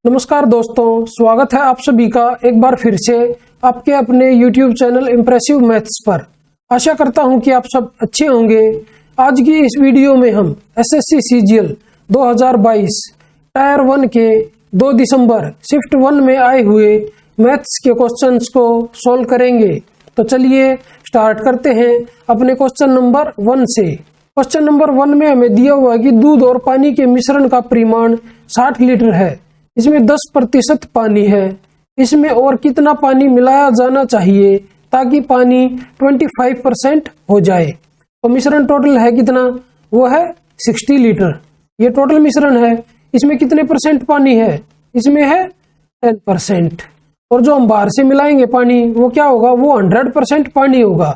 नमस्कार दोस्तों, स्वागत है आप सभी का एक बार फिर से आपके अपने YouTube चैनल इम्प्रेसिव मैथ्स पर। आशा करता हूं कि आप सब अच्छे होंगे। आज की इस वीडियो में हम SSC CGL 2022 टायर 1 के 2 दिसंबर शिफ्ट 1 में आए हुए मैथ्स के क्वेश्चंस को सॉल्व करेंगे। तो चलिए स्टार्ट करते हैं अपने क्वेश्चन नंबर 1 से। क्वेश्चन नंबर 1 में हमें दिया हुआ है कि दूध और पानी के मिश्रण का परिमाण 60 लीटर है। इसमें 10% पानी है। इसमें और कितना पानी मिलाया जाना चाहिए ताकि पानी 25% हो जाए। तो मिश्रण टोटल है कितना, वो है 60 लीटर। ये टोटल मिश्रण है। इसमें कितने परसेंट पानी है, इसमें है 10%। और जो हम बाहर से मिलाएंगे पानी वो क्या होगा, वो 100% पानी होगा।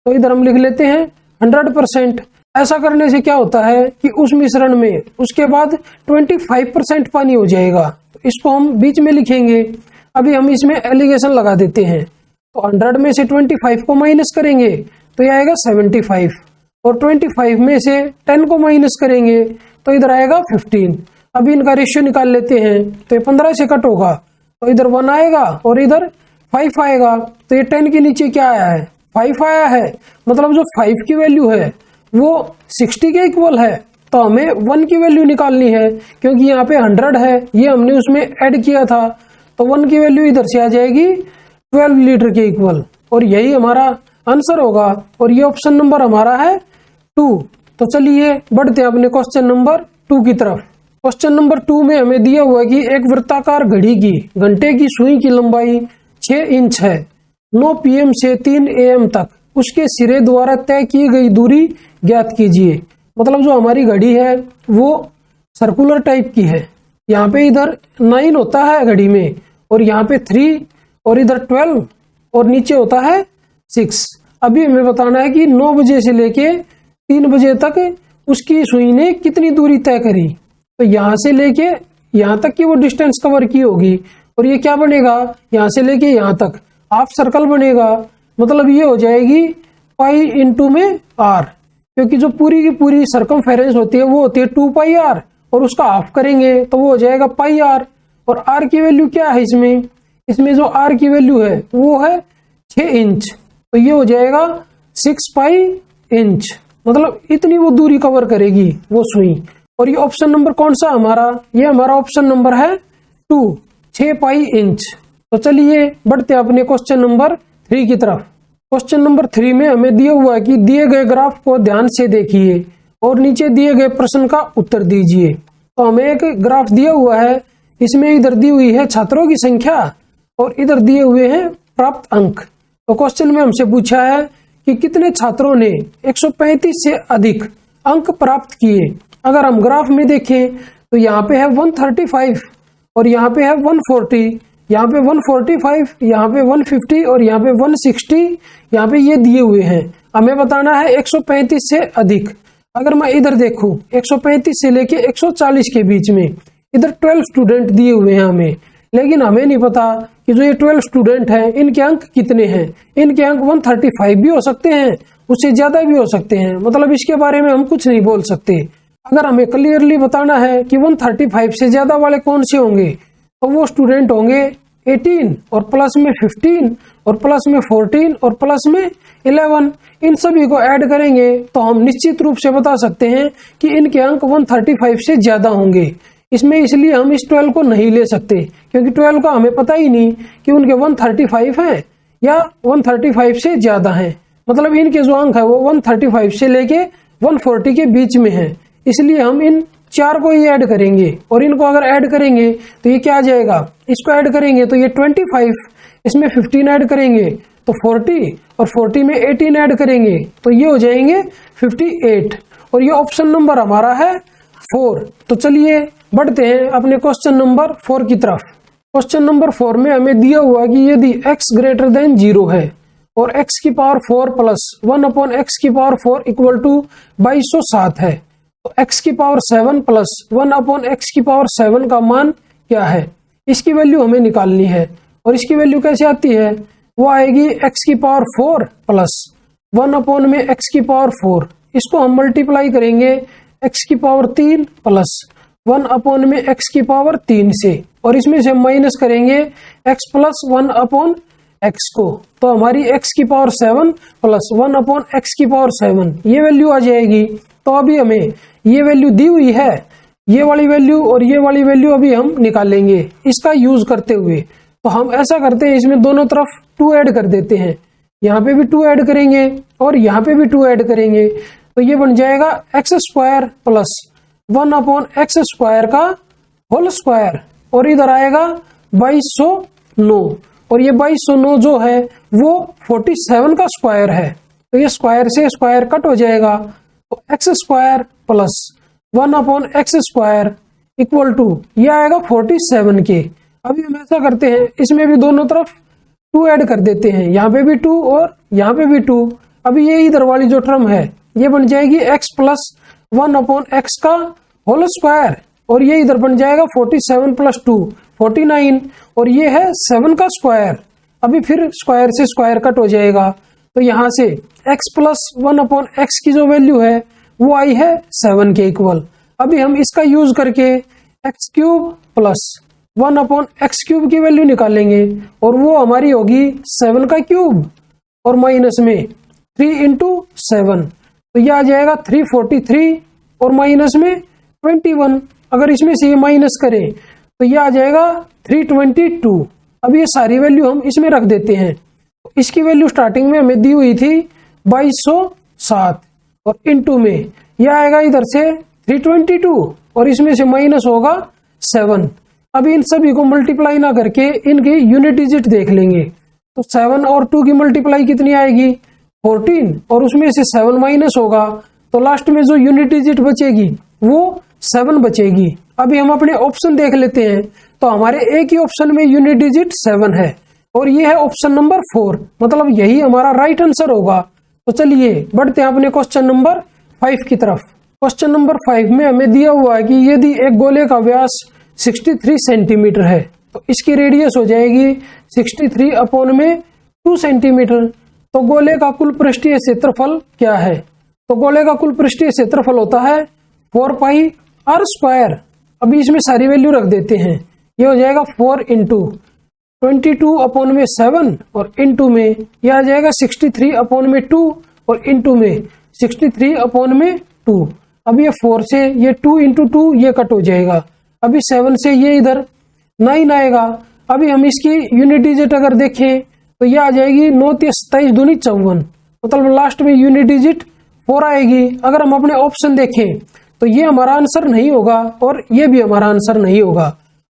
तो इधर हम लिख लेते हैं 100%। ऐसा करने से क्या होता है कि उस मिश्रण में उसके बाद 25% पानी हो जाएगा। तो इसको हम बीच में लिखेंगे। अभी हम इसमें एलिगेशन लगा देते हैं। तो 100 में से 25 को माइनस करेंगे तो ये आएगा 75, और 25 में से 10 को माइनस करेंगे तो इधर आएगा 15। अभी इनका रेशियो निकाल लेते हैं। तो ये 15 से कट होगा तो इधर 1 आएगा और इधर 5 आएगा। तो ये 10 के नीचे क्या आया है, 5 आया है। मतलब जो 5 की वैल्यू है वो 60 के इक्वल है। तो हमें 1 की वैल्यू निकालनी है, क्योंकि यहाँ पे 100 है, ये हमने उसमें ऐड किया था। तो 1 की वैल्यू इधर से आ जाएगी 12 लीटर के इक्वल, और यही हमारा आंसर होगा। और ये ऑप्शन नंबर हमारा है 2। तो चलिए बढ़ते हैं अपने क्वेश्चन नंबर 2 की तरफ। क्वेश्चन नंबर 2 में हमें दिया हुआ है कि एक वृत्ताकार घड़ी की घंटे की सुई की लंबाई 6 इंच है। 9 PM से 3 AM तक उसके सिरे द्वारा तय की गई दूरी ज्ञात कीजिए। मतलब जो हमारी घड़ी है वो सर्कुलर टाइप की है। यहाँ पे इधर 9 होता है घड़ी में, और यहाँ पे 3, और इधर 12, और नीचे होता है 6। अभी हमें बताना है कि 9 बजे से लेके 3 बजे तक उसकी सुई ने कितनी दूरी तय करी। तो यहाँ से लेके यहाँ तक की वो डिस्टेंस कवर की होगी, और ये क्या बनेगा, यहाँ से लेके यहाँ तक हाफ सर्कल बनेगा। मतलब ये हो जाएगी पाई इंटू में r, क्योंकि जो पूरी की पूरी सर्कमफेरेंस होती है वो होती है 2πr, और उसका हाफ करेंगे तो वो हो जाएगा πr। और r की वैल्यू क्या है इसमें जो r की वैल्यू है वो है 6 इंच। तो ये हो जाएगा 6π इंच। मतलब इतनी वो दूरी कवर करेगी वो सुई। और ये ऑप्शन नंबर कौन सा हमारा, ये हमारा ऑप्शन नंबर है 2, 6π इंच। तो चलिए बढ़ते हैं अपने क्वेश्चन नंबर 3 की तरफ। क्वेश्चन नंबर 3 में हमें दिया हुआ है कि दिए गए ग्राफ को ध्यान से देखिए और नीचे दिए गए प्रश्न का उत्तर दीजिए। तो हमें एक ग्राफ दिया हुआ है, इसमें इधर दी हुई है छात्रों की संख्या और इधर दिए हुए हैं प्राप्त अंक। तो क्वेश्चन में हमसे पूछा है कि कितने छात्रों ने 135 से अधिक अंक प्राप्त किए। अगर हम ग्राफ में देखें तो यहाँ पे है 135, और यहाँ पे है 140, यहाँ पे 145, यहाँ पे 150, और यहाँ पे 160। यहाँ पे ये दिए हुए हैं। हमें बताना है 135 से अधिक। अगर मैं इधर देखूं 135 से लेके 140 के बीच में, इधर 12 स्टूडेंट दिए हुए हैं हमें, लेकिन हमें नहीं पता कि जो ये 12 स्टूडेंट हैं इनके अंक कितने हैं। इनके अंक 135 भी हो सकते हैं, उससे ज्यादा भी हो सकते हैं। मतलब इसके बारे में हम कुछ नहीं बोल सकते। अगर हमें क्लियरली बताना है कि 135 से ज्यादा वाले कौन से होंगे, तो वो स्टूडेंट होंगे 18, और प्लस में 15, और प्लस में 14, और प्लस में 11। इन सभी को ऐड करेंगे तो हम निश्चित रूप से बता सकते हैं कि इनके अंक 135 से ज्यादा होंगे। इसमें इसलिए हम इस 12 को नहीं ले सकते, क्योंकि 12 का हमें पता ही नहीं कि उनके 135 हैं या 135 से ज्यादा हैं। मतलब इनके जो अंक है वो 135 से लेके 140 के बीच में है। इसलिए हम इन 4 को ही ऐड करेंगे, और इनको अगर ऐड करेंगे तो ये क्या आ जाएगा, इसको ऐड करेंगे तो ये 25, इसमें 15 ऐड करेंगे तो 40, और 40 में 18 ऐड करेंगे तो ये हो जाएंगे 58। और ये ऑप्शन नंबर हमारा है 4। तो चलिए बढ़ते हैं अपने क्वेश्चन नंबर 4 की तरफ। क्वेश्चन नंबर 4 में हमें दिया हुआ कि यदि x ग्रेटर देन 0 है और x की पावर 4 प्लस 1/x की पावर 4 इक्वल टू 2207 है, तो x की पावर 7 प्लस 1/x की पावर 7 का मान क्या है। इसकी वैल्यू हमें निकालनी है। और इसकी वैल्यू कैसे आती है, वो आएगी x की पावर 4 प्लस 1/x की पावर 4। इसको हम मल्टीप्लाई करेंगे x की पावर 3 प्लस 1 अपॉन में x की पावर 3 से, और इसमें से हम माइनस करेंगे x प्लस 1 अपॉन x को, तो हमारी x की पावर 7 प्लस 1 अपॉन x की पावर 7 ये वैल्यू आ जाएगी। तो अभी हमें ये वैल्यू दी हुई है, ये वाली वैल्यू और ये वाली वैल्यू अभी हम निकालेंगे इसका यूज करते हुए। तो हम ऐसा करते हैं, इसमें दोनों तरफ 2 ऐड कर देते हैं, यहाँ पे भी 2 ऐड करेंगे और यहाँ पे भी 2 ऐड करेंगे, तो ये बन जाएगा x square plus 1 upon x square का होल स्क्वायर, और इधर आएगा 2209, और ये 2209 जो है वो 47 का स्क्वायर है, तो ये स्क्वायर से स्क्वायर कट हो जाएगा। तो x square plus 1 upon x square equal to ये आएगा 47 के। अभी हम ऐसा करते हैं, इसमें भी दोनों तरफ 2 ऐड कर देते हैं, यहाँ पे भी 2 और यहाँ पे भी 2। अभी ये इधर वाली जो टर्म है ये बन जाएगी x प्लस 1 अपॉन एक्स का होल स्क्वायर, और ये इधर बन जाएगा 47 प्लस 2 49, और ये है 7 का स्क्वायर। अभी फिर स्क्वायर से स्क्वायर कट हो जाएगा, तो यहाँ से x प्लस 1 अपॉन एक्स की जो वैल्यू है वो आई है 7 के इक्वल। अभी हम इसका यूज करके x cube plus 1 upon x cube की वैल्यू निकालेंगे, और वो हमारी होगी 7 का क्यूब और माइनस में 3 इंटू 7, तो यह आ जाएगा 343 और माइनस में 21। अगर इसमें से ये माइनस करें तो यह आ जाएगा 322। अब ये सारी वैल्यू हम इसमें रख देते हैं। इसकी वैल्यू स्टार्टिंग में हमें दी हुई थी 2207, और इंटू में यह आएगा इधर से 322 और इसमें से माइनस होगा 7। अभी इन सभी को मल्टीप्लाई ना करके इनकी यूनिट डिजिट देख लेंगे, तो 7 और 2 की मल्टीप्लाई कितनी आएगी 14, और उसमें से 7 माइनस होगा, तो लास्ट में जो यूनिट डिजिट बचेगी वो 7 बचेगी। अभी हम अपने ऑप्शन देख लेते हैं, तो हमारे एक ही ऑप्शन में यूनिट डिजिट 7 है, और ये है ऑप्शन नंबर 4, मतलब यही हमारा राइट आंसर होगा। तो चलिए बढ़ते हैं अपने क्वेश्चन नंबर 5 की तरफ। क्वेश्चन नंबर 5 में हमें दिया हुआ है कि यदि एक गोले का व्यास 63 सेंटीमीटर है, तो इसकी रेडियस हो जाएगी 63 अपॉन में 2 सेंटीमीटर। तो गोले का कुल पृष्ठीय क्षेत्रफल क्या है? तो गोले का कुल पृष्ठीय क्षेत्रफल होता है 4 पाई आर स्क्वायर। अभी इसमें सारी वैल्यू रख देते हैं, ये हो जाएगा 4 इंटू 22 अपॉन में 7, और इंटू में यह आ जाएगा 63 अपॉन में 2, और इंटू में 63 अपॉन में 2। अब ये 4 से ये 2 इंटू 2 ये कट हो जाएगा, अभी 7 से ये इधर 9 आएगा। अभी हम इसकी यूनिट डिजिट अगर देखें तो ये आ जाएगी 9 27 दूनी 54, मतलब लास्ट में यूनिट डिजिट 4 आएगी। अगर हम अपने ऑप्शन देखें तो ये हमारा आंसर नहीं होगा और ये भी हमारा आंसर नहीं होगा,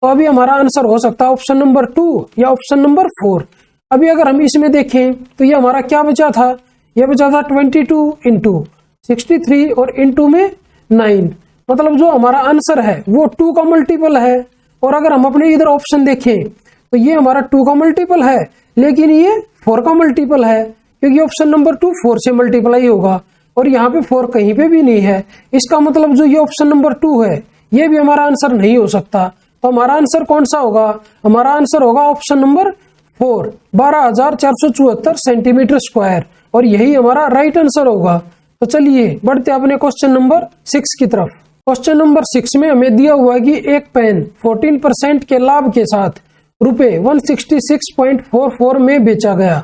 तो अभी हमारा आंसर हो सकता है ऑप्शन नंबर 2 या ऑप्शन नंबर 4। अभी अगर हम इसमें देखें तो ये हमारा क्या बचा था, ये बचा था 22 इंटू 63 और इंटू में 9, मतलब जो हमारा आंसर है वो 2 का मल्टीपल है। और अगर हम अपने इधर ऑप्शन देखें तो ये हमारा 2 का मल्टीपल है, लेकिन ये 4 का मल्टीपल है, क्योंकि ऑप्शन नंबर 2 4 से मल्टीप्लाई होगा, और यहाँ पे 4 कहीं पे भी नहीं है। इसका मतलब जो ये ऑप्शन नंबर 2 है ये भी हमारा आंसर नहीं हो सकता। तो हमारा आंसर कौन सा होगा? हमारा आंसर होगा ऑप्शन नंबर 4, 12,474 सेंटीमीटर स्क्वायर, और यही हमारा राइट आंसर होगा। तो चलिए बढ़ते अपने क्वेश्चन नंबर 6 की तरफ। क्वेश्चन नंबर 6 में हमें दिया हुआ है कि एक पेन 14% के लाभ के साथ रुपए 166.44 में बेचा गया,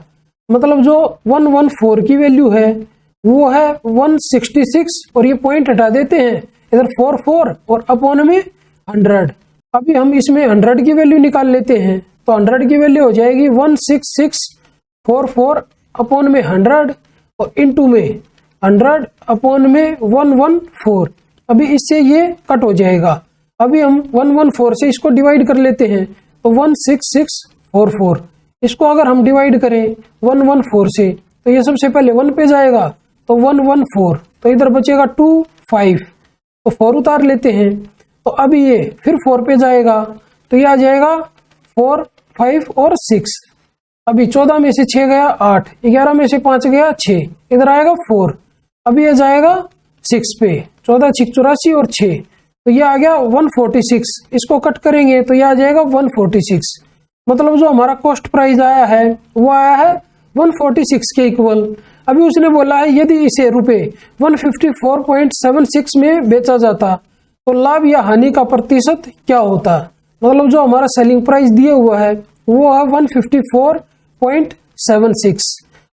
मतलब जो 114 की वैल्यू है वो है 166, और ये पॉइंट हटा देते हैं इधर 44 और अपॉन में 100। अभी हम इसमें 100 की वैल्यू निकाल लेते हैं, तो 100 की वैल्यू हो जाएगी 16644 अपॉन में 100 और इंटू में 100 अपॉन में 114। अभी इससे ये कट हो जाएगा। अभी हम 114 से इसको डिवाइड कर लेते हैं, तो 16644। इसको अगर हम डिवाइड करें 114 से तो ये सबसे पहले 1 पे जाएगा, तो 114, तो इधर बचेगा 2 5, तो 4 उतार लेते हैं। तो अभी ये फिर 4 पे जाएगा, तो ये आ जाएगा 4 5 और 6। अभी 14 में से 6 गया 8, 11 में से 5 गया 6, इधर आएगा 4। अभी ये जाएगा 6 पे, 14 6 84 और 6, तो ये आ गया 146। इसको कट करेंगे तो ये आ जाएगा 146, मतलब जो हमारा कॉस्ट प्राइस आया है वो आया है 146 के इक्वल। अभी उसने बोला है यदि इसे रुपए 154.76 में बेचा जाता, तो लाभ या हानि का प्रतिशत क्या होता है। मतलब जो हमारा सेलिंग प्राइस दिया हुआ है वो है 154.76।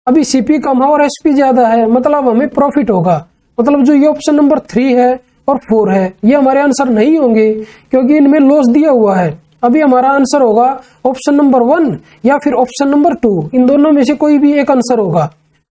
अभी सीपी कम है और एसपी ज्यादा है, मतलब हमें प्रॉफिट होगा। मतलब जो ये ऑप्शन नंबर 3 है और 4 है ये हमारे आंसर नहीं होंगे क्योंकि इनमें लॉस दिया हुआ है। अभी हमारा आंसर होगा ऑप्शन नंबर 1 या फिर ऑप्शन नंबर 2, इन दोनों में से कोई भी एक आंसर होगा।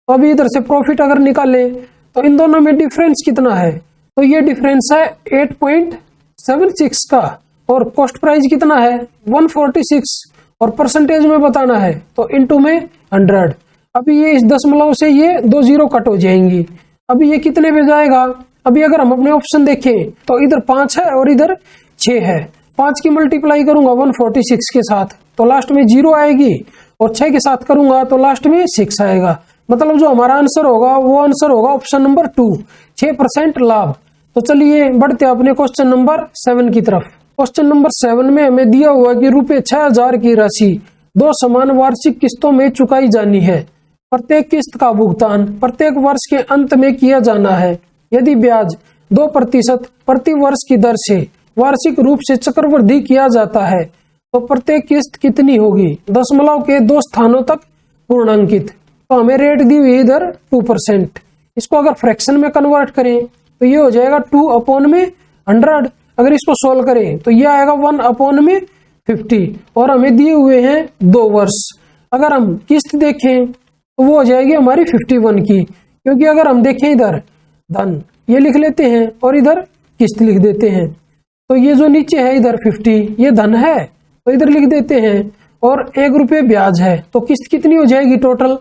तो अभी इधर से प्रॉफिट अगर निकाले तो इन दोनों में डिफरेंस कितना है, तो ये डिफरेंस है 8.76 का, और कॉस्ट प्राइस कितना है 146, और परसेंटेज में बताना है तो इनटू में 100। अभी ये इस दशमलव से ये 2 जीरो कट हो जाएंगी। अभी ये कितने पे जाएगा, अभी अगर हम अपने ऑप्शन देखें तो इधर 5 है और इधर 6 है। 5 की मल्टीप्लाई करूंगा 146 के साथ तो लास्ट में 0 आएगी, और 6 के साथ करूंगा तो लास्ट में 6 आएगा। मतलब जो हमारा आंसर होगा वो आंसर होगा ऑप्शन नंबर 2, 6% लाभ। तो चलिए बढ़ते हैं अपने क्वेश्चन नंबर 7 की तरफ। क्वेश्चन नंबर 7 में हमें दिया हुआ कि रुपए 6000 की राशि 2 समान वार्षिक किस्तों में चुकाई जानी है। प्रत्येक किस्त का भुगतान प्रत्येक वर्ष के अंत में किया जाना है। यदि ब्याज 2% प्रति वर्ष की दर से वार्षिक रूप से चक्रवृद्धि किया जाता है तो प्रत्येक किस्त कितनी होगी, दशमलव के 2 स्थानों तक पूर्णांकित। तो हमें रेट दी हुई इधर 2%। इसको अगर फ्रैक्शन में कन्वर्ट करें तो ये हो जाएगा 2/100। अगर इसको सोल्व करें तो ये आएगा 1/50, और हमें दिए हुए हैं 2 वर्ष। अगर हम किस्त देखें तो वो हो जाएगी हमारी 51 की, क्योंकि अगर हम देखें इधर धन ये लिख लेते हैं और इधर किस्त लिख देते हैं, तो ये जो नीचे है इधर 50 ये धन है तो इधर लिख देते हैं, और 1 रुपये ब्याज है तो किस्त कितनी हो जाएगी टोटल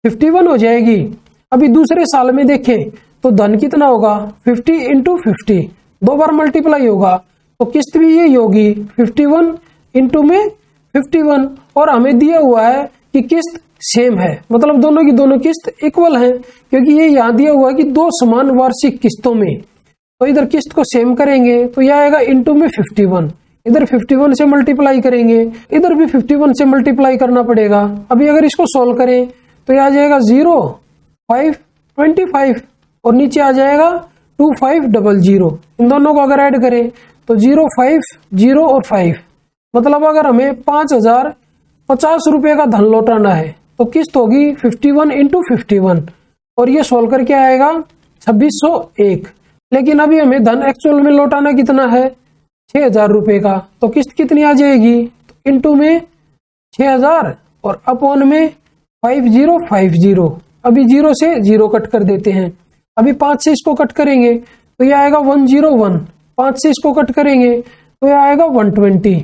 51 हो जाएगी। अभी दूसरे साल में देखें तो धन कितना होगा 50 इंटू 50, 2 बार मल्टीप्लाई होगा तो किस्त भी यही होगी 51 इंटू में 51, और हमें दिया हुआ है कि किस्त सेम है, मतलब दोनों की दोनों किस्त इक्वल है, क्योंकि ये यहाँ दिया हुआ है कि 2 समान वार्षिक किस्तों में। तो इधर किस्त को सेम करेंगे तो यह आएगा इंटू में 51, इधर 51 से मल्टीप्लाई करेंगे, इधर भी 51 से मल्टीप्लाई करना पड़ेगा। अभी अगर इसको सोल्व करें तो यह आ जाएगा 0, 5, 25, और नीचे आ जाएगा 2500। इन दोनों को अगर ऐड करें तो 0, 5, 0 और 5, मतलब अगर हमें 5050 रुपए का धन लौटाना है तो किस्त होगी 51 इंटू 51, और ये सोल्व करके आएगा 2601। लेकिन अभी हमें धन एक्चुअल में लौटाना कितना है 6000 रुपए का, तो किस्त कितनी आ जाएगी, तो इंटू में 6000 और अपॉन में 5050। अभी 0 से 0 कट कर देते हैं। अभी 5 से इसको कट करेंगे तो यह आएगा 101, 5 से इसको कट करेंगे तो यह आएगा 120।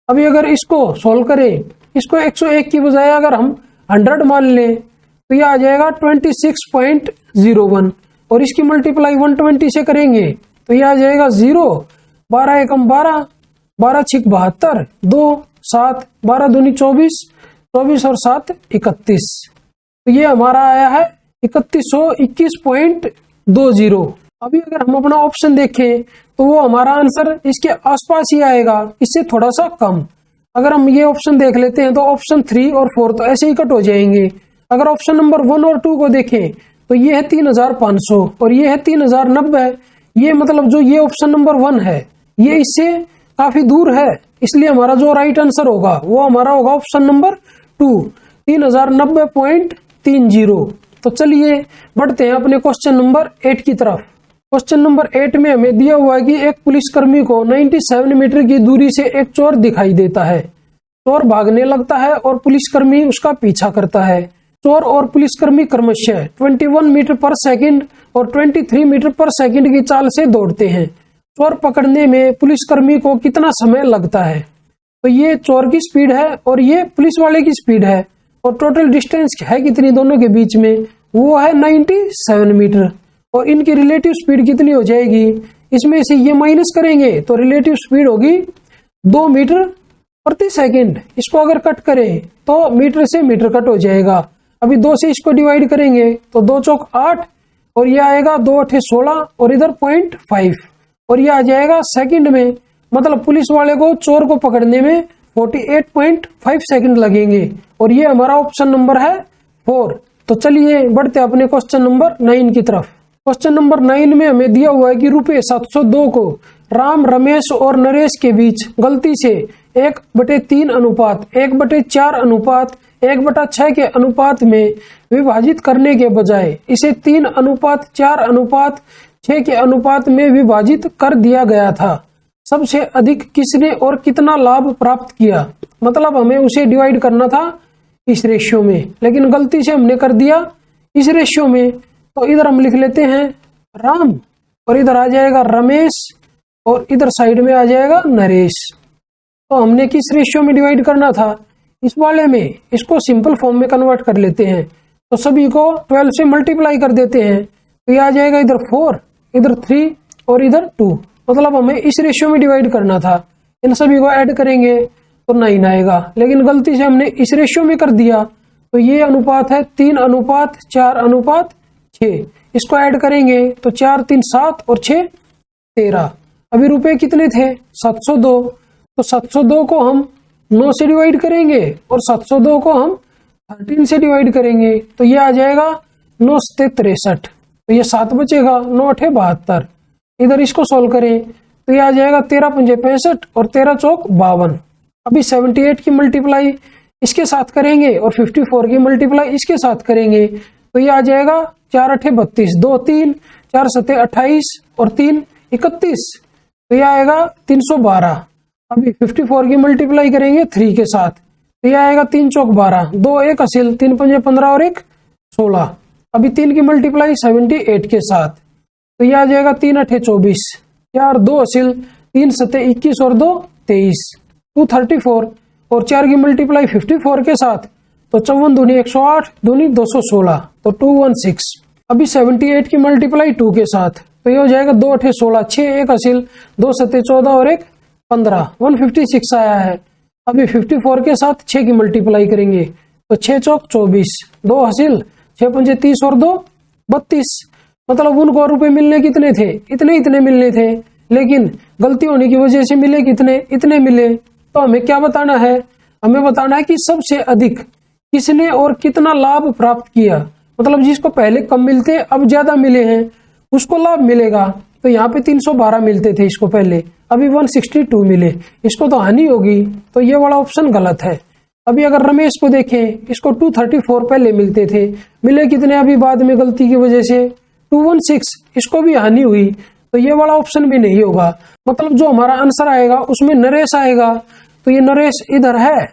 अभी अगर इसको सोल्व करें, इसको 101 की बजाय अगर हम 100 मान लें तो यह आ जाएगा 26.01, और इसकी मल्टीप्लाई 120 से करेंगे तो यह आ जाएगा 0, 12 एकम 12, 12 छिक 72, 2 7, 12 दूनी 24, 24 और 7 31। तो ये हमारा आया है 3121.20। अभी अगर हम अपना ऑप्शन देखें तो वो हमारा आंसर इसके आसपास ही आएगा, इससे थोड़ा सा कम। अगर हम ये ऑप्शन देख लेते हैं तो ऑप्शन 3 और 4 तो ऐसे ही कट हो जाएंगे। अगर ऑप्शन नंबर 1 और 2 को देखें तो ये है 3500 और ये है 3090। ये मतलब जो ये ऑप्शन नंबर 1 है ये इससे काफी दूर है, इसलिए हमारा जो राइट आंसर होगा वो हमारा होगा ऑप्शन नंबर 2, 3090.30। तो चलिए बढ़ते हैं अपने क्वेश्चन नंबर 8 की तरफ। क्वेश्चन नंबर 8 में हमें दिया हुआ है कि एक पुलिसकर्मी को 97 मीटर की दूरी से एक चोर दिखाई देता है। चोर भागने लगता है और पुलिसकर्मी उसका पीछा करता है। चोर और पुलिसकर्मी क्रमशः 21 मीटर पर सेकंड और 23 मीटर पर सेकंड की चाल से दौड़ते हैं। चोर पकड़ने में पुलिसकर्मी को कितना समय लगता है? तो ये चोर की स्पीड है और ये पुलिस वाले की स्पीड है, और टोटल डिस्टेंस है कितनी दोनों के बीच में, वो है 97 मीटर। और इनकी रिलेटिव स्पीड कितनी हो जाएगी, इसमें से ये माइनस करेंगे तो रिलेटिव स्पीड होगी 2 मीटर प्रति सेकंड। इसको अगर कट करें तो मीटर से मीटर कट हो जाएगा। अभी 2 से इसको डिवाइड करेंगे तो 2 चौक 8 और ये आएगा 2 8 16 और इधर 0.5 और ये आ जाएगा सेकंड में। मतलब पुलिस वाले को चोर को पकड़ने में 48.5 सेकंड लगेंगे, और ये हमारा ऑप्शन नंबर है 4। तो चलिए बढ़ते अपने क्वेश्चन नंबर 9 की तरफ। क्वेश्चन नंबर 9 में हमें दिया हुआ है कि रुपये 702 को राम, रमेश और नरेश के बीच गलती से 1/3 अनुपात 1/4 अनुपात 1/6 के अनुपात में विभाजित करने के बजाय इसे 3:4:6 के अनुपात में विभाजित कर दिया गया था। सबसे अधिक किसने और कितना लाभ प्राप्त किया। मतलब हमें उसे डिवाइड करना था इस रेशियो में, लेकिन गलती से हमने कर दिया इस रेशियो में। तो इधर हम लिख लेते हैं राम और इधर आ जाएगा रमेश और इधर साइड में आ जाएगा नरेश। तो हमने किस रेशियो में डिवाइड करना था, इस वाले में। इसको सिंपल फॉर्म में कन्वर्ट कर लेते हैं। तो सभी को 12 से मल्टीप्लाई कर देते हैं। तो ये आ जाएगा इधर 4, इधर 3 और इधर 2। मतलब हमें इस रेशियो में डिवाइड करना था। इन सभी को ऐड करेंगे तो 9 आएगा, लेकिन गलती से हमने इस रेशियो में कर दिया। तो ये अनुपात है 3:4:6। इसको ऐड करेंगे तो 4 3 7 और 6 13। अभी रुपए कितने थे 702। तो 702 को हम 9 से डिवाइड करेंगे और 702 को हम 13 से डिवाइड करेंगे। तो ये आ जाएगा 9 7 63। तो ये 7 बचेगा, 9 8 72। इधर इसको सोल्व करें तो ये आ जाएगा 13 5 65 और 13 चौक 52। अभी 78 की मल्टीप्लाई इसके साथ करेंगे और 54 की मल्टीप्लाई इसके साथ करेंगे। तो ये आ जाएगा 4 8 32, 2 3, 4 7 28 और 3 31। तो ये आएगा 312। अभी 54 की मल्टीप्लाई करेंगे 3 के साथ। तो ये आएगा 3 चौक 12, 2 1 हासिल, 3 5 15 और 1 16। अभी 3 की मल्टीप्लाई 78 के साथ। तो ये आ जाएगा 3 8 24, 4 2 हासिल, 3 7 21 और 2 23, 234 और 4 की मल्टीप्लाई 54 के साथ। तो 54 दूनी 108, दूनी 216, तो 216। अभी 78 की मल्टीप्लाई 2 के साथ। तो ये हो जाएगा 2 8 16, 6 1 हासिल, 2 7 14 और 1 15, 156 आया है। अभी 54 के साथ 6 की मल्टीप्लाई करेंगे तो 6 चौक 24, 2 हासिल, 6 5 30 और 2 32। मतलब उनको रुपए मिलने कितने थे, इतने मिलने थे, लेकिन गलती होने की वजह से मिले कितने, इतने मिले। तो हमें क्या बताना है, हमें बताना है कि सबसे अधिक किसने और कितना लाभ प्राप्त किया। मतलब जिसको पहले कम मिलते अब ज्यादा मिले हैं उसको लाभ मिलेगा। तो यहाँ पे 312 मिलते थे इसको पहले, अभी 162 मिले, इसको तो हानि होगी। तो ये वाला ऑप्शन गलत है। अभी अगर रमेश को देखें, इसको 234 पहले मिलते थे, मिले कितने अभी बाद में गलती की वजह से 216, इसको भी हानि हुई। तो ये वाला ऑप्शन भी नहीं होगा। मतलब जो हमारा आंसर आएगा उसमें नरेश आएगा। तो ये नरेश इधर है,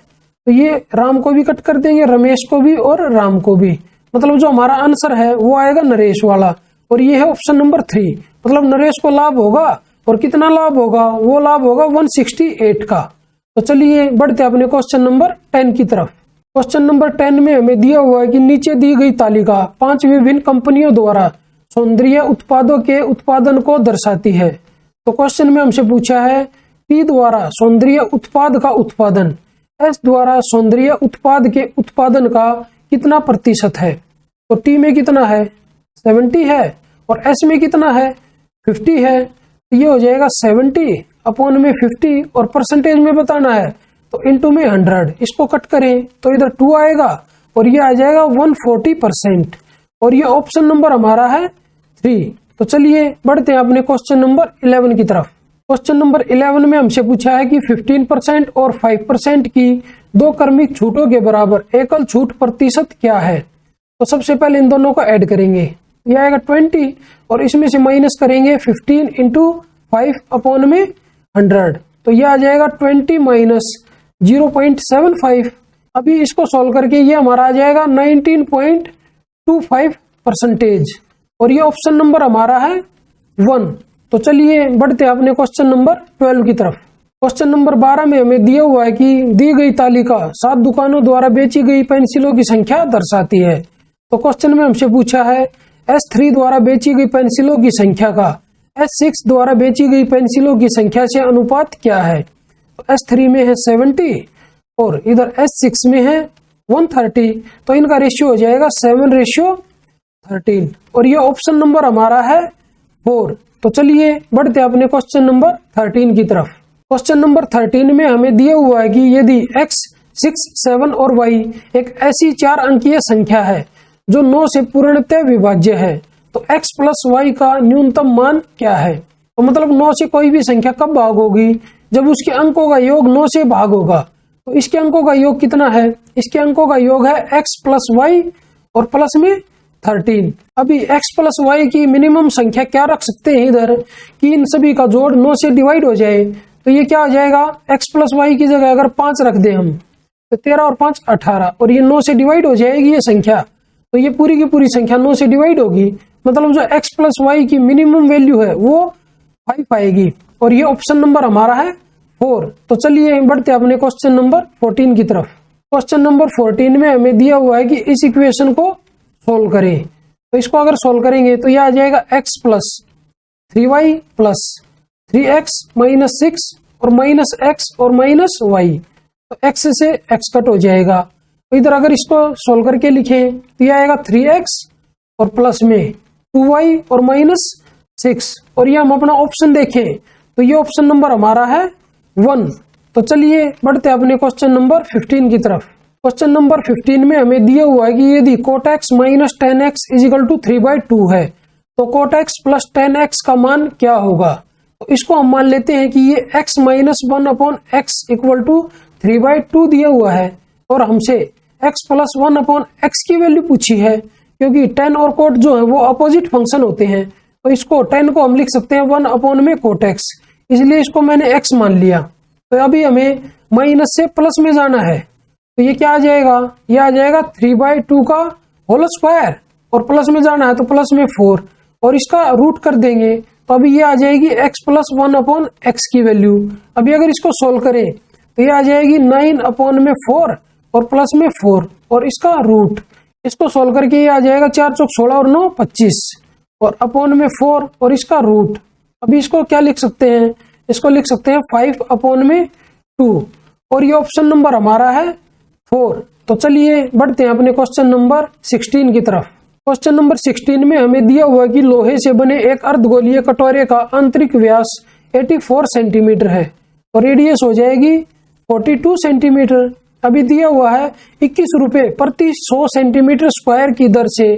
तो ये राम को भी कट कर देंगे, रमेश को भी और राम को भी। मतलब जो हमारा आंसर है वो आएगा नरेश वाला। और ये है ऑप्शन नंबर 3। मतलब नरेश को लाभ होगा और कितना लाभ होगा, वो लाभ होगा 168 का। तो चलिए बढ़ते अपने क्वेश्चन नंबर 10 की तरफ। क्वेश्चन नंबर 10 में हमें दिया हुआ है कि नीचे दी गई तालिका 5 विभिन्न कंपनियों द्वारा सौंदर्य उत्पादों के उत्पादन को दर्शाती है। तो क्वेश्चन में हमसे पूछा है पी द्वारा सौंदर्य उत्पाद का उत्पादन, एस द्वारा सौंदर्य उत्पाद के उत्पादन का कितना प्रतिशत है। तो टी में कितना है 70 है और एस में कितना है 50 है। तो ये हो जाएगा 70 अपॉन में 50 और परसेंटेज में बताना है तो इनटू में 100। इसको कट करें तो इधर 2 आएगा और ये आ जाएगा 140%। और ये ऑप्शन नंबर हमारा है 3। तो चलिए बढ़ते हैं अपने क्वेश्चन नंबर 11 की तरफ। क्वेश्चन नंबर 11 में हमसे पूछा है कि 15% और 5% की दो क्रमिक छूटों के बराबर एकल छूट प्रतिशत क्या है। तो सबसे पहले इन दोनों को ऐड करेंगे, ये आएगा 20 और इसमें से माइनस करेंगे 15 इंटू 5 अपॉन में 100। तो ये आ जाएगा 20 माइनस 0.75। अभी इसको सॉल्व करके ये हमारा आ जाएगा 19.25%। और ये ऑप्शन नंबर हमारा है 1। तो चलिए बढ़ते हैं अपने क्वेश्चन नंबर 12 की तरफ। क्वेश्चन नंबर 12 में हमें दिया हुआ है कि दी गई तालिका 7 दुकानों द्वारा बेची गई पेंसिलों की संख्या दर्शाती है। तो क्वेश्चन में हमसे पूछा है S3 द्वारा बेची गई पेंसिलों की संख्या का S6 द्वारा बेची गई पेंसिलों की संख्या से अनुपात क्या है। तो S3 में है 70 और इधर S6 में है 130। तो इनका रेशियो हो जाएगा 7:13 और ये ऑप्शन नंबर हमारा है 4। तो चलिए बढ़ते अपने क्वेश्चन नंबर 13 की तरफ। क्वेश्चन नंबर 13 में हमें दिया हुआ है कि यदि x, 6, 7 और y एक ऐसी 4 अंकीय संख्या है जो 9 से पूर्णतः विभाज्य है तो x प्लस वाई का न्यूनतम मान क्या है। तो मतलब 9 से कोई भी संख्या कब भाग होगी, जब उसके अंकों का योग 9 से भाग होगा। तो इसके अंकों का योग कितना है, इसके अंकों का योग है x प्लस वाई और प्लस में 13। अभी x प्लस वाई की मिनिमम संख्या क्या रख सकते हैं इधर कि इन सभी का जोड़ 9 से डिवाइड हो जाए। तो ये क्या आ जाएगा, x प्लस वाई की जगह अगर 5 रख दे हम तो 13 और 5 18 और ये 9 से डिवाइड हो जाएगी ये संख्या। तो ये पूरी की पूरी संख्या 9 से डिवाइड होगी, मतलब जो x प्लस वाई की मिनिमम वैल्यू है वो 5 आएगी और ये ऑप्शन नंबर हमारा है 4। तो चलिए बढ़ते अपने क्वेश्चन नंबर 14 की तरफ। क्वेश्चन नंबर 14 में हमें दिया हुआ है कि इस इक्वेशन को सोल्व करें। तो इसको अगर सोल्व करेंगे तो यह आ जाएगा x plus 3y plus 3x minus 6 और माइनस x और माइनस y। तो x से x कट हो जाएगा। तो इधर अगर इसको सोल्व करके लिखें तो यह आएगा 3x और प्लस में 2y और माइनस 6 और ये हम अपना ऑप्शन देखें तो ये ऑप्शन नंबर हमारा है 1। तो चलिए बढ़ते हैं अपने क्वेश्चन नंबर 15 की तरफ। क्वेश्चन नंबर 15 में हमें दिया हुआ है कि यदि cot x minus 10x equal to 3/2 है तो cot x प्लस 10x का मान क्या होगा। तो इसको हम मान लेते हैं कि ये x minus 1 upon x equal to 3/2 दिया हुआ है और हमसे x प्लस 1 अपॉन x की वैल्यू पूछी है, क्योंकि 10 और cot जो है वो अपोजिट फंक्शन होते हैं। तो इसको 10 को हम लिख सकते हैं 1 अपॉन में cot x, इसलिए इसको मैंने x मान लिया। तो अभी हमें माइनस से प्लस में जाना है तो ये क्या आ जाएगा, ये आ जाएगा 3/2 का होल स्क्वायर और प्लस में जाना है तो प्लस में 4 और इसका रूट कर देंगे तो अभी ये आ जाएगी x प्लस 1 अपॉन x की वैल्यू। अभी अगर इसको सोल्व करें तो ये आ जाएगी 9 अपॉन में 4 और प्लस में 4 और इसका रूट। इसको सोल्व करके ये आ जाएगा 4 चौक 16 और 9 25 और अपॉन में 4 और इसका रूट। अभी इसको क्या लिख सकते हैं, इसको लिख सकते हैं 5 अपॉन में 2 और ये ऑप्शन नंबर हमारा है 4। तो चलिए बढ़ते हैं अपने क्वेश्चन नंबर 16 की तरफ। क्वेश्चन नंबर 16 में हमें दिया हुआ है कि लोहे से बने एक अर्धगोलीय कटोरे का आंतरिक व्यास 84 सेंटीमीटर है और रेडियस हो जाएगी 42 सेंटीमीटर। अभी दिया हुआ है 21 रुपए प्रति 100 सेंटीमीटर स्क्वायर की दर से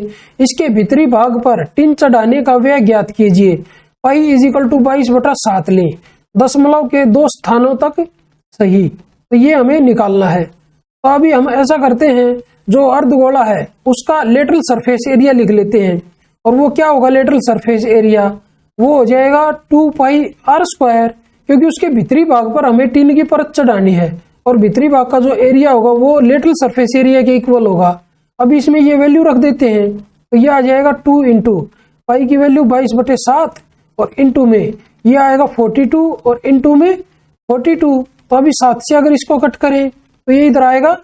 इसके भीतरी भाग पर टिन चढ़ाने का व्यय ज्ञात कीजिए। पाई इजिकल टू 22/7 लें, दशमलव के 2 स्थानों तक सही। तो ये हमें निकालना है। तो अभी हम ऐसा करते हैं, जो अर्धगोला है उसका लेटरल सरफेस एरिया लिख लेते हैं और वो क्या होगा, लेटरल सरफेस एरिया वो हो जाएगा 2 पाई r स्क्वायर, क्योंकि उसके भीतरी भाग पर हमें टिन की परत चढ़ानी है और भीतरी भाग का जो एरिया होगा वो लेटरल सरफेस एरिया के इक्वल होगा। अब इसमें ये वैल्यू रख देते हैं तो ये आ जाएगा 2 इंटू पाई की वैल्यू 22/7 और इंटू में ये आएगा 42 और इंटू में 42। तो अभी 7 से अगर इसको कट करें तो ये इधर आएगा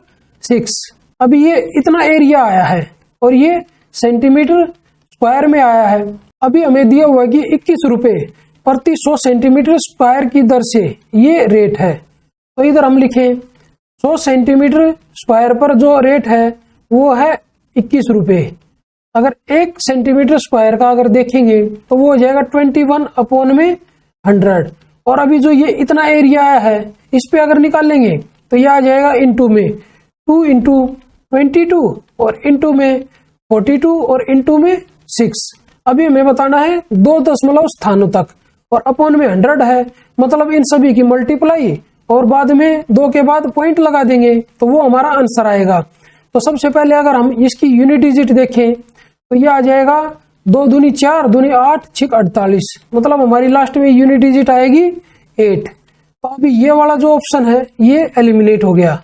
6। अभी ये इतना एरिया आया है और ये सेंटीमीटर स्क्वायर में आया है। अभी हमें दिया हुआ है कि 21 रुपए प्रति 100 सेंटीमीटर स्क्वायर की दर से ये रेट है। तो इधर हम लिखें 100 सेंटीमीटर स्क्वायर पर जो रेट है वो है 21 रुपए। अगर 1 सेंटीमीटर स्क्वायर का अगर देखेंगे तो वो हो जाएगा 21 अपॉन में 100। और अभी जो ये इतना एरिया आया है इस पे अगर निकालेंगे तो ये आ जाएगा इंटू में 2 इंटू 22 और इंटू में 42 और इंटू में 6। अभी हमें बताना है 2 दशमलव स्थानों तक और अपॉन में 100 है, मतलब इन सभी की मल्टीप्लाई और बाद में 2 के बाद पॉइंट लगा देंगे तो वो हमारा आंसर आएगा। तो सबसे पहले अगर हम इसकी यूनिट डिजिट देखें तो ये आ जाएगा 2 दूनी 4 दूनी 8 6 48, मतलब हमारी लास्ट में यूनिट डिजिट आएगी 8। तो अभी ये वाला जो ऑप्शन है ये एलिमिनेट हो गया।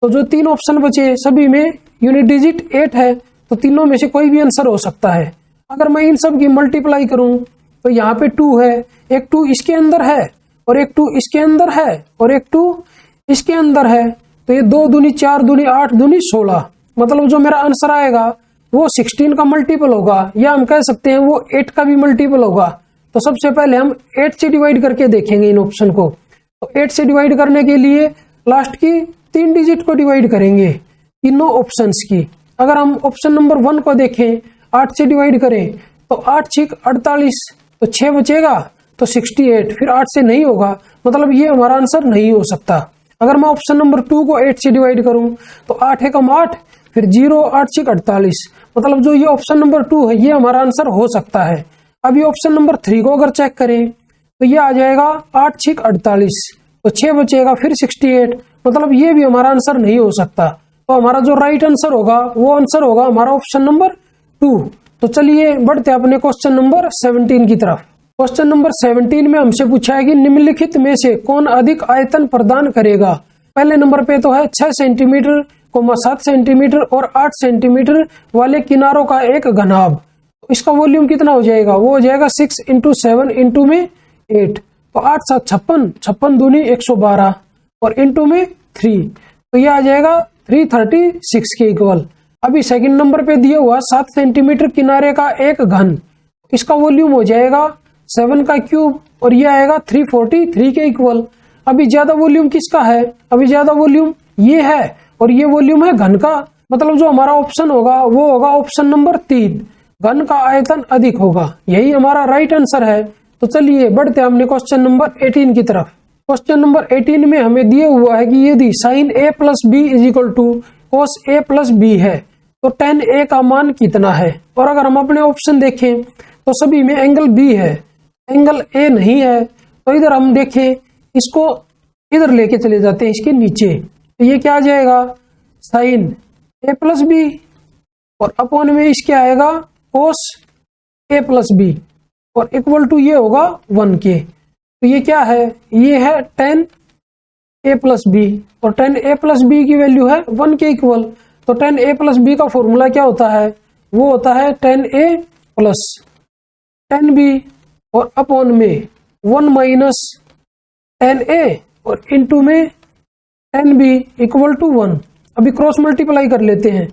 तो जो 3 ऑप्शन बचे सभी में यूनिट डिजिट 8 है, तो तीनों में से कोई भी आंसर हो सकता है। अगर मैं इन सब की मल्टीप्लाई करूं तो यहाँ पे 2 है, एक 2 इसके अंदर है और एक 2 इसके अंदर है और एक 2 इसके अंदर है। तो ये 2 दूनी 4 दूनी 8 दूनी 16, मतलब जो मेरा आंसर आएगा वो 16 का मल्टीपल होगा, या हम कह सकते हैं वो 8 का भी मल्टीपल होगा। तो सबसे पहले हम 8 से डिवाइड करके देखेंगे इन ऑप्शन को। तो 8 से डिवाइड करने के लिए लास्ट की 3 डिजिट को डिवाइड करेंगे तीनों ऑप्शंस की। अगर हम ऑप्शन नंबर 1 को देखें 8 से डिवाइड करें तो 8 6 48, तो 6 बचेगा तो 68, फिर 8 से नहीं होगा, मतलब ये हमारा आंसर नहीं हो सकता। अगर मैं ऑप्शन नंबर 2 को 8 से डिवाइड करूं तो 8 है कम 8, फिर 0 8 6 48, मतलब जो ये ऑप्शन नंबर 2 है ये हमारा आंसर हो सकता है। अब ये ऑप्शन नंबर 3 को अगर चेक करें तो ये आ जाएगा 8 6 48, तो 6 बचेगा फिर 68, मतलब ये भी हमारा आंसर नहीं हो सकता। तो हमारा जो राइट आंसर होगा वो आंसर होगा हमारा ऑप्शन नंबर 2। तो चलिए बढ़ते अपने क्वेश्चन नंबर 17 की तरफ। क्वेश्चन नंबर 17 में हमसे पूछा है कि निम्नलिखित में से कौन अधिक आयतन प्रदान करेगा। पहले नंबर पे तो है 6 सेंटीमीटर, 7 सेंटीमीटर और 8 सेंटीमीटर वाले किनारों का एक घनाभ। इसका वॉल्यूम कितना हो जाएगा, वो हो जाएगा 6 × 7 × में 8, तो 8 7 56, 56 दूनी 112 और इंटू में 3, तो ये आ जाएगा 336 के इक्वल। अभी सेकंड नंबर पे दिया हुआ 7 सेंटीमीटर किनारे का एक घन, इसका वॉल्यूम हो जाएगा 7 का क्यूब और ये आएगा 343 के इक्वल। अभी ज्यादा वॉल्यूम किसका है, अभी ज्यादा वॉल्यूम ये है और ये वॉल्यूम है घन का, मतलब जो हमारा ऑप्शन होगा वो होगा ऑप्शन नंबर 3, घन का आयतन अधिक होगा, यही हमारा राइट आंसर है। तो चलिए बढ़ते हैं हमने क्वेश्चन नंबर 18 की तरफ। क्वेश्चन नंबर 18 में हमें दिया हुआ है कि यदि sin a + b = cos a + b है तो tan a का मान कितना है। और अगर हम अपने ऑप्शन देखें तो सभी में एंगल b है, एंगल a नहीं है, तो इधर हम देखें इसको इधर लेके चले जाते हैं इसके नीचे, तो ये क्या आ जाएगा sin a + b और अपॉन में इसके आएगा cos a + b और इक्वल टू ये होगा 1 के। तो ये क्या है, ये है tan a + b और tan a + b की वैल्यू है 1 के इक्वल। तो tan a + b का फॉर्मूला क्या होता है, वो होता है tan a + tan b और अपॉन में 1 - tan a और इंटू में tan b इक्वल टू 1। अभी क्रॉस मल्टीप्लाई कर लेते हैं,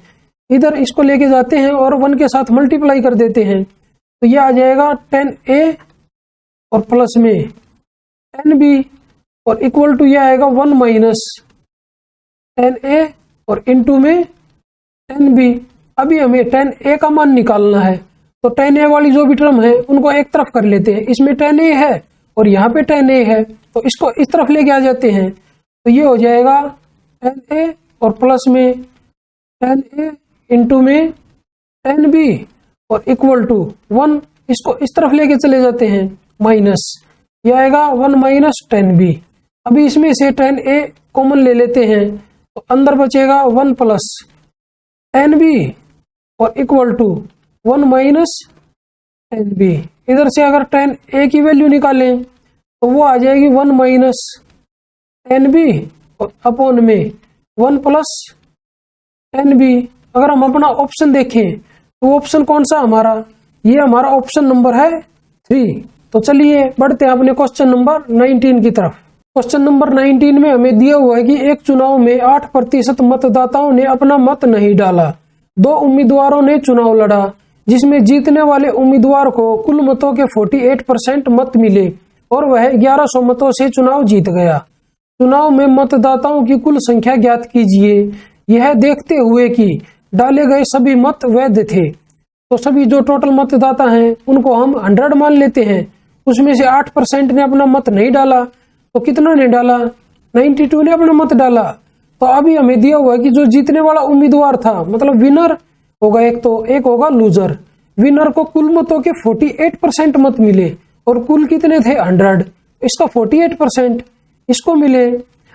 इधर इसको लेके जाते हैं और 1 के साथ मल्टीप्लाई कर देते हैं, तो ये आ जाएगा tan a और प्लस में tan b और इक्वल टू ये आएगा 1 - tan a और इंटू में tan b। अभी हमें tan a का मान निकालना है, तो tan a वाली जो भी टर्म है उनको एक तरफ कर लेते हैं, इसमें tan a है और यहाँ पे tan a है, तो इसको इस तरफ लेके आ जाते हैं, तो ये हो जाएगा tan a और प्लस में tan a इंटू में tan b और इक्वल टू 1, इसको इस तरफ लेके चले जाते हैं माइनस, ये आएगा 1 - tan b। अभी इसमें से tan a कॉमन ले लेते हैं, तो अंदर बचेगा 1 + tan b और इक्वल टू 1 - tan b। इधर से अगर tan a की वैल्यू निकालें तो वो आ जाएगी 1 - tan b और अपॉन में 1 + tan b। अगर हम अपना ऑप्शन देखें तो ऑप्शन कौन सा हमारा, ये हमारा ऑप्शन नंबर है 3। तो चलिए बढ़ते हैं अपने क्वेश्चन नंबर 19 की तरफ। क्वेश्चन नंबर 19 में हमें दिया हुआ है कि एक चुनाव में 8% मतदाताओं ने अपना मत नहीं डाला, 2 उम्मीदवारों ने चुनाव लड़ा जिसमें जीतने वाले उम्मीदवार को कुल मतों के 48% मत मिले और वह 1100 मतों से चुनाव जीत गया। चुनाव में मतदाताओं की कुल संख्या ज्ञात कीजिए, यह देखते हुए कि डाले गए सभी मत वैध थे। तो सभी जो टोटल मतदाता हैं उनको हम 100 मान लेते हैं, उसमें से 8% ने अपना मत नहीं डाला, तो कितना ने डाला, 92 ने अपना मत डाला। तो अभी हमें दिया हुआ है कि जो जीतने वाला उम्मीदवार था, मतलब विनर होगा एक, तो एक होगा लूजर। विनर को कुल मतों के 48% मत मिले और कुल कितने थे 100, इसका 48% इसको मिले।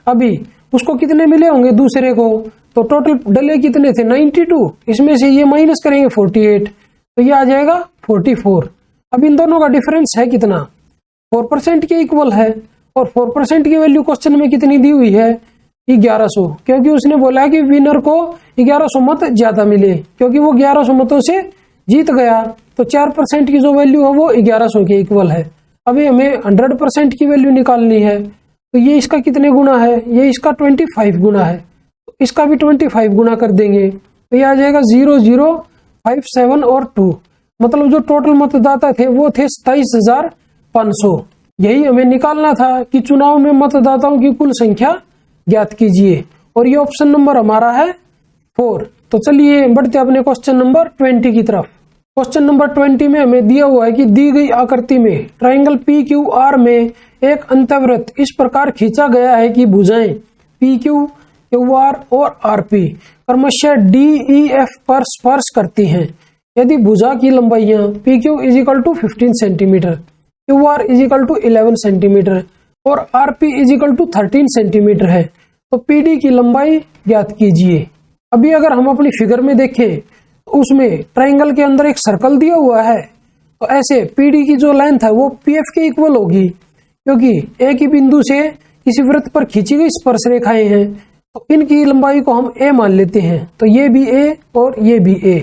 अभी उसको कितने मिले होंगे दूसरे को, तो टोटल डले कितने थे 92, इसमें से ये माइनस करेंगे 48, तो ये आ जाएगा 44। अब इन दोनों का डिफरेंस है कितना, 4% के इक्वल है और 4% की वैल्यू क्वेश्चन में कितनी दी हुई है 1100, क्योंकि उसने बोला कि विनर को 1100 मत ज्यादा मिले क्योंकि वो 1100 मतों से जीत गया, तो 4% की जो वैल्यू है वो 1100 के इक्वल है। अभी हमें 100% की वैल्यू निकालनी है, तो ये इसका कितने गुना है, ये इसका 25 गुना है, तो इसका भी 25 गुना कर देंगे, तो ये आ जाएगा 0 0 5 7 और 2, मतलब जो टोटल मतदाता थे वो थे 27,500। यही हमें निकालना था कि चुनाव में मतदाताओं की कुल संख्या ज्ञात कीजिए, और ये ऑप्शन नंबर हमारा है 4। तो चलिए बढ़ते अपने क्वेश्चन नंबर 20 की तरफ। क्वेश्चन नंबर 20 में हमें दिया हुआ है कि दी गई आकृति में ट्राइंगल PQR में एक अंतःवृत्त इस प्रकार खींचा गया है कि भुजाएं PQ, QR और RP क्रमशः DEF पर स्पर्श करती हैं यदि भुजा की लंबाइयां PQ = 15 सेंटीमीटर, QR = 11 सेंटीमीटर और RP = 13 सेंटीमीटर है तो PD की लंबाई ज्ञात कीजिए। अभी अगर हम अपनी फिगर में देखें तो उसमें ट्रायंगल के अंदर एक सर्कल दिया हुआ है, तो ऐसे PD की जो लेंथ है वो PF के इक्वल होगी, क्योंकि एक ही बिंदु से किसी वृत्त पर खींची गई स्पर्श रेखाएं हैं तो इनकी लंबाई को हम A मान लेते हैं, तो ये भी A और ये भी A,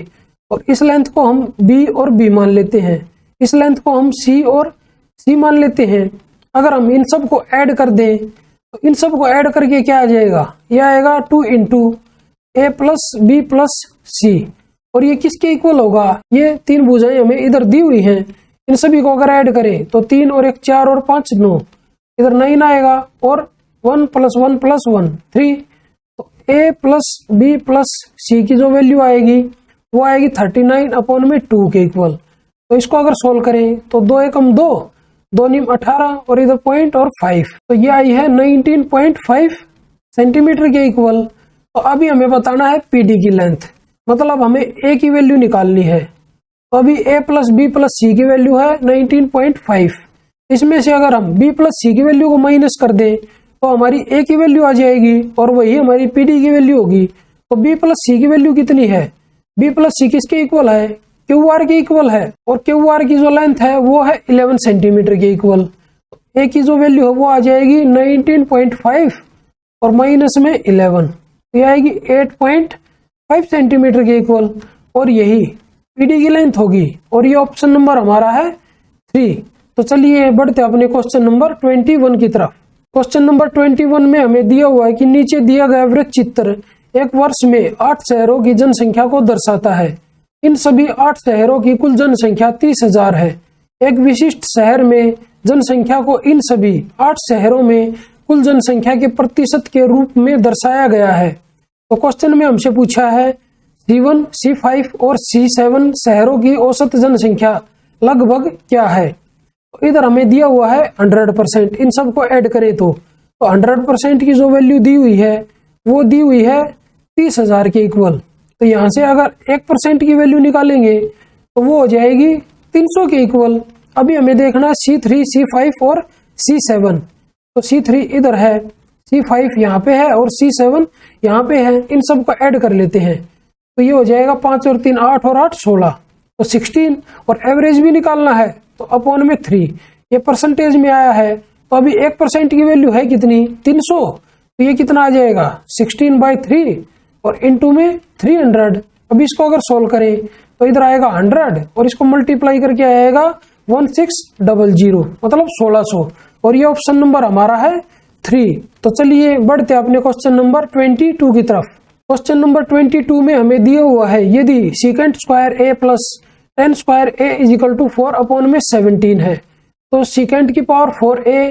और इस लेंथ को हम B और B मान लेते हैं, इस लेंथ को हम C और C मान लेते हैं। अगर हम इन सब को ऐड कर दें तो इन सब को ऐड करके क्या आ जाएगा, यह आएगा 2 × A + B + C, और ये किसके इक्वल होगा, ये तीन भुजाएं हमें इधर दी हुई हैं, इन सभी को अगर ऐड करें तो 3 और 1 4 और 5 9, इधर 9 आएगा और 1 + 1 + 1 3, तो A + B + C की जो वैल्यू आएगी वो आएगी 39/2 के इक्वल। तो इसको अगर सोल्व करें तो 2 एकम 2, 2 नीम 18 और इधर पॉइंट और 5, तो ये आई है 19.5 सेंटीमीटर के इक्वल। तो अभी हमें बताना है PD की लेंथ, मतलब हमें A की वैल्यू निकालनी है। तो अभी A + B + C की वैल्यू है 19.5, इसमें से अगर हम B + C की वैल्यू को माइनस कर दें तो हमारी A की वैल्यू आ जाएगी और वही हमारी PD की वैल्यू होगी। तो B + C की वैल्यू कितनी है, B + C किसके इक्वल है, QR के इक्वल है, और QR की जो लेंथ है वो है 11 सेंटीमीटर के इक्वल। तो A की जो वैल्यू है वो आ जाएगी 19.5 और माइनस में 11, ये आएगी 8.5 सेंटीमीटर के इक्वल, और यही PD की लेंथ होगी, और ये ऑप्शन नंबर हमारा है 3। तो चलिए बढ़ते अपने क्वेश्चन नंबर 21 की तरफ। क्वेश्चन नंबर 21 में हमें दिया हुआ है कि नीचे दिया गया वृत्त चित्र एक वर्ष में 8 शहरों की जनसंख्या को दर्शाता है। इन सभी 8 शहरों की कुल जनसंख्या 30,000 है। एक विशिष्ट शहर में जनसंख्या को इन सभी 8 शहरों में कुल जनसंख्या के प्रतिशत के रूप में दर्शाया गया है। तो क्वेश्चन में हमसे पूछा है C1, C5 और C7 शहरों की औसत जनसंख्या लगभग क्या है। तो इधर हमें दिया हुआ है 100%, इन सबको ऐड करें तो 100% की जो वैल्यू दी हुई है वो दी हुई है 30,000 के इक्वल। तो यहाँ से अगर 1% की वैल्यू निकालेंगे तो वो हो जाएगी 300 के इक्वल। अभी हमें देखना है C3, C5 और C7। तो C3 इधर है, C5 यहाँ पे है और C7 यहाँ पे है, इन सबको ऐड कर लेते हैं तो ये हो जाएगा 5 और 3 8 और 8 16, तो 16, और एवरेज भी निकालना है तो अपॉन में 3, ये परसेंटेज में आया है। तो अभी 1% की वैल्यू है कितनी, 300, तो ये कितना आ जाएगा 16/3 और इनटू में 300। अभी इसको अगर सोल्व करें तो इधर आएगा 100 और इसको मल्टीप्लाई करके आएगा 1600, मतलब 1600, और ये ऑप्शन नंबर हमारा है 3। तो चलिए बढ़ते अपने क्वेश्चन नंबर 22 की तरफ। क्वेश्चन नंबर 22 में हमें दिया हुआ है यदि secant square A + tan square A = 4/17 है तो secant की पावर 4A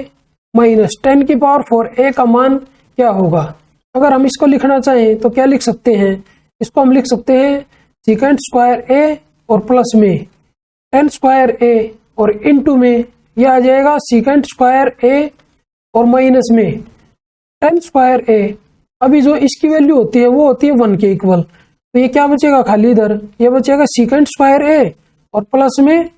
माइनस tan की पावर 4A का मान क्या होगा। अगर हम इसको लिखना चाहें तो क्या लिख सकते हैं, इसको हम लिख सकते हैं secant स्क्वायर A और प्लस में tan स्क्वायर A और इनटू में यह आ जाएगा secant स्क्वायर A और माइनस में tan स्क्वायर A। अभी जो इसकी वैल्यू होती है वो होती है 1 के इक्वल, तो ये क्या बचेगा खाली इधर, ये बचेगा secant स्क्वायर A और प्लस में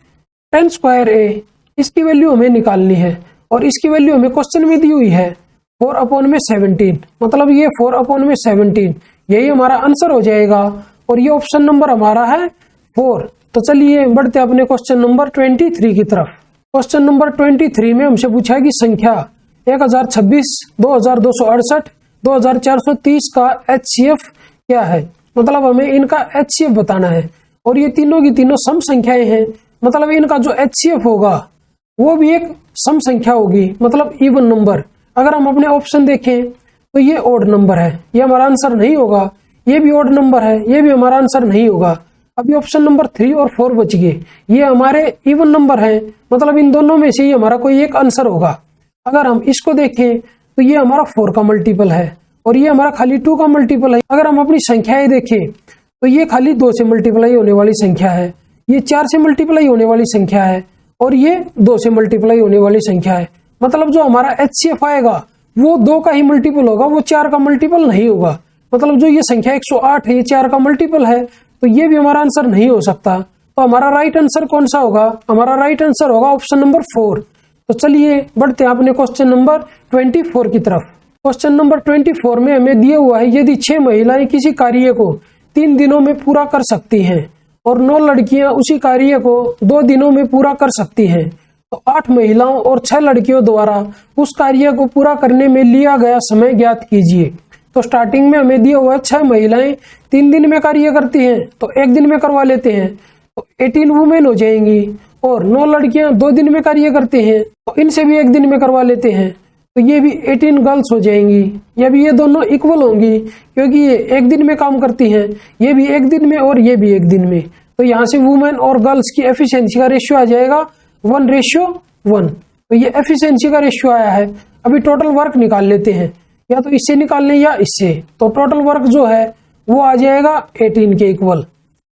tan स्क्वायर A। इसकी वैल्यू हमें निकालनी है और इसकी वैल्यू हमें क्वेश्चन में दी हुई है 4/17, मतलब ये 4/17, यही हमारा आंसर हो जाएगा और ये ऑप्शन नंबर हमारा है 4। तो चलिए बढ़ते अपने क्वेश्चन नंबर 23 की तरफ। क्वेश्चन नंबर 23 में हमसे पूछा है कि संख्या 1026, 2268, 2430 का HCF क्या है, मतलब हमें इनका HCF बताना है और ये तीनों की तीनों सम संख्याएं हैं, मतलब इनका जो HCF होगा वो भी एक सम संख्या होगी, मतलब इवन नंबर। अगर हम अपने ऑप्शन देखें तो ये ओड नंबर है, ये हमारा आंसर नहीं होगा, ये भी ओड नंबर है, ये भी हमारा आंसर नहीं होगा। अभी ऑप्शन नंबर 3 और 4 बच गए, ये हमारे इवन नंबर हैं, मतलब इन दोनों में से ही हमारा कोई एक आंसर होगा। अगर हम इसको देखें तो ये हमारा 4 का मल्टीपल है और ये हमारा खाली 2 का मल्टीपल है। अगर हम अपनी संख्याएं देखें तो ये खाली 2 से मल्टीप्लाई होने वाली संख्या है, ये 4 से मल्टीप्लाई होने वाली संख्या है और ये 2 से मल्टीप्लाई होने वाली संख्या है। मतलब जो हमारा HCF आएगा वो 2 का ही मल्टीपल होगा, वो 4 का मल्टीपल नहीं होगा। मतलब जो ये संख्या 108 है, ये 4 का मल्टीपल है, तो ये भी हमारा आंसर नहीं हो सकता। तो हमारा राइट आंसर कौन सा होगा? हमारा राइट आंसर होगा ऑप्शन नंबर 4। तो चलिए बढ़ते हैं अपने क्वेश्चन नंबर 24 की तरफ। क्वेश्चन नंबर 24 में हमें दिया हुआ है, यदि 6 महिलाएं किसी कार्य को 3 दिनों में पूरा कर सकती हैं और 9 लड़कियां उसी कार्य को 2 दिनों में पूरा कर सकती हैं, तो 8 महिलाओं और 6 लड़कियों द्वारा उस कार्य को पूरा करने में लिया गया समय ज्ञात कीजिए। तो स्टार्टिंग में हमें दिया हुआ है 6 महिलाएं 3 दिन में कार्य करती हैं, तो 1 दिन में करवा लेते हैं, तो 18 वुमेन हो जाएंगी। और 9 लड़कियां 2 दिन में कार्य करती हैं, तो इनसे भी 1 दिन में करवा लेते हैं, तो ये भी 18 गर्ल्स हो जाएंगी। ये भी ये दोनों इक्वल होंगी, क्योंकि ये 1 दिन में काम करती हैं, ये भी 1 दिन में और ये भी 1 दिन में। तो यहाँ से वुमेन और गर्ल्स की एफिशिएंसी का रेशियो आ जाएगा 1:1। तो ये एफिशिएंसी का रेशियो आया है। अभी टोटल वर्क निकाल लेते हैं, या तो इससे निकाल लें या इससे। तो टोटल वर्क जो है वो आ जाएगा 18 के इक्वल।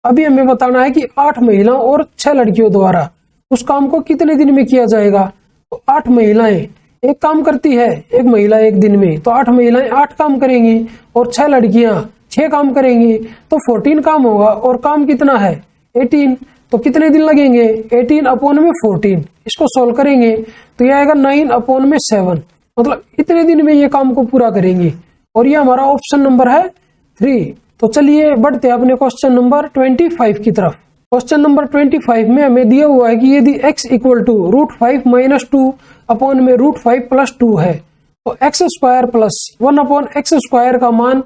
अभी हमें बताना है कि 8 महिलाओं और 6 लड़कियों द्वारा उस काम को कितने दिन में किया जाएगा। तो 8 महिलाएं एक काम करती है, 1 महिला 1 दिन में, तो 8 महिलाएं 8 काम करेंगी और 6 लड़कियां 6 काम करेंगी, तो 14 काम होगा। और काम कितना है? 18। तो कितने दिन लगेंगे? 18/14। इसको सोल्व करेंगे तो ये आएगा 9/7। मतलब इतने दिन में ये काम को पूरा करेंगी। और ये हमारा ऑप्शन नंबर है 3। तो चलिए बढ़ते हैं अपने क्वेश्चन नंबर 25 की तरफ। क्वेश्चन नंबर 25 में हमें दिया हुआ है कि यदि x इक्वल टू √5 - 2 अपॉन में √5 + 2 है, तो x² + 1/x² का मान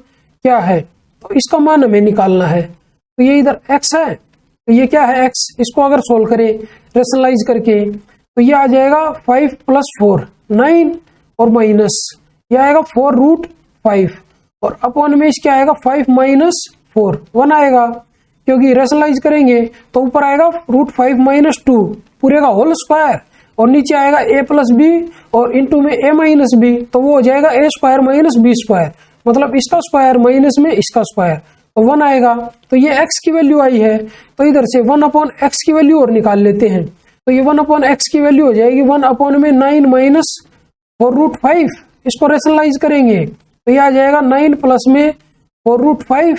क्या है? तो इसका मान हमें निकालना है। तो ये इधर x है, तो ये क्या है? x। इसको अगर सोल्व करें रेशनलाइज करके, तो ये आ जाएगा 5 + 4 9 और माइनस ये आएगा 4√5 और अपॉन में इसके आएगा 5 - 4 1 आएगा, क्योंकि रेशनलाइज करेंगे तो ऊपर आएगा √5 - 2 पूरे का होल स्क्वायर और नीचे आएगा a + b और इनटू में a - b, तो वो हो जाएगा a² - b²। मतलब इसका स्क्वायर माइनस में इसका स्क्वायर, तो 1 आएगा। तो ये x की वैल्यू आई है, तो इधर से 1/x की वैल्यू और निकाल लेते हैं। तो ये 1/x की वैल्यू हो जाएगी 1/9 - 4√5। इसको रेशनलाइज करेंगे तो ये आ जाएगा 9 प्लस में 4√5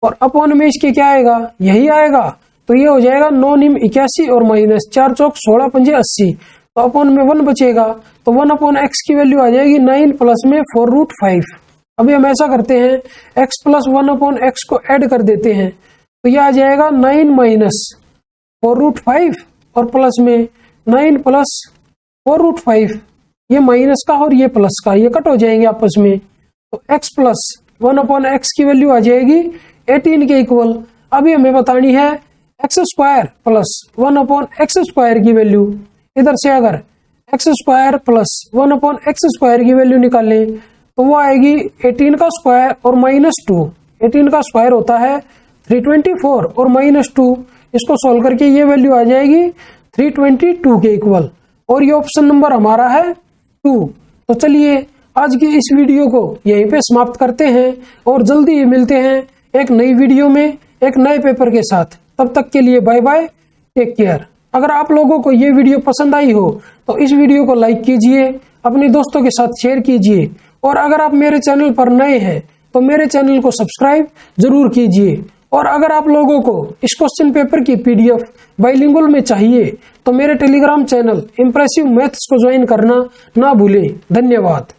और अपॉन में इसके क्या आएगा? यही आएगा। तो ये हो जाएगा 9 9 81 और माइनस 4 चौक 16 पंजे 80, तो अपॉन में 1 बचेगा। तो 1/x की वैल्यू आ जाएगी 9 प्लस में 4√5। अभी हम ऐसा करते हैं, x + 1/x को ऐड कर देते हैं, तो ये आ जाएगा 9 - 4√5 और प्लस में 9 + 4√5। ये माइनस का और ये प्लस का ये कट हो जाएंगे आपस में, तो x + 1/x की वैल्यू आ जाएगी 18 के इक्वल। अभी हमें बतानी है x² + 1/x² की वैल्यू। इधर से अगर x² + 1/x² की वैल्यू निकालें तो वो आएगी 18 का स्क्वायर और -2। 18 का स्क्वायर होता है 324 और -2, इसको सोल्व करके ये वैल्यू आ जाएगी 322 के इक्वल। और ये ऑप्शन नंबर हमारा है 2। तो चलिए आज की इस वीडियो को यहीं पे समाप्त करते हैं और जल्दी ही मिलते हैं एक नई वीडियो में एक नए पेपर के साथ। तब तक के लिए बाय बाय, टेक केयर। अगर आप लोगों को ये वीडियो पसंद आई हो तो इस वीडियो को लाइक कीजिए, अपने दोस्तों के साथ शेयर कीजिए और अगर आप मेरे चैनल पर नए हैं तो मेरे चैनल को सब्सक्राइब जरूर कीजिए। और अगर आप लोगों को इस क्वेश्चन पेपर की PDF बाइलिंगुअल में चाहिए तो मेरे टेलीग्राम चैनल इम्प्रेसिव मैथ्स को ज्वाइन करना ना भूलें। धन्यवाद।